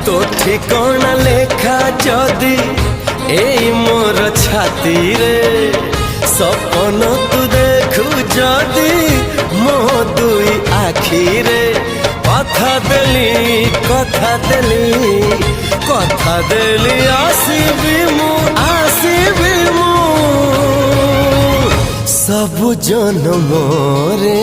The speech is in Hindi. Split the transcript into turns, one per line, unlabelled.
तो ठिकाना लेखा जदि एई मोर छाती रे सपन तू देखु जदि मो दुई आखी रे कथा देली आसीबी मु सब जन्म रे।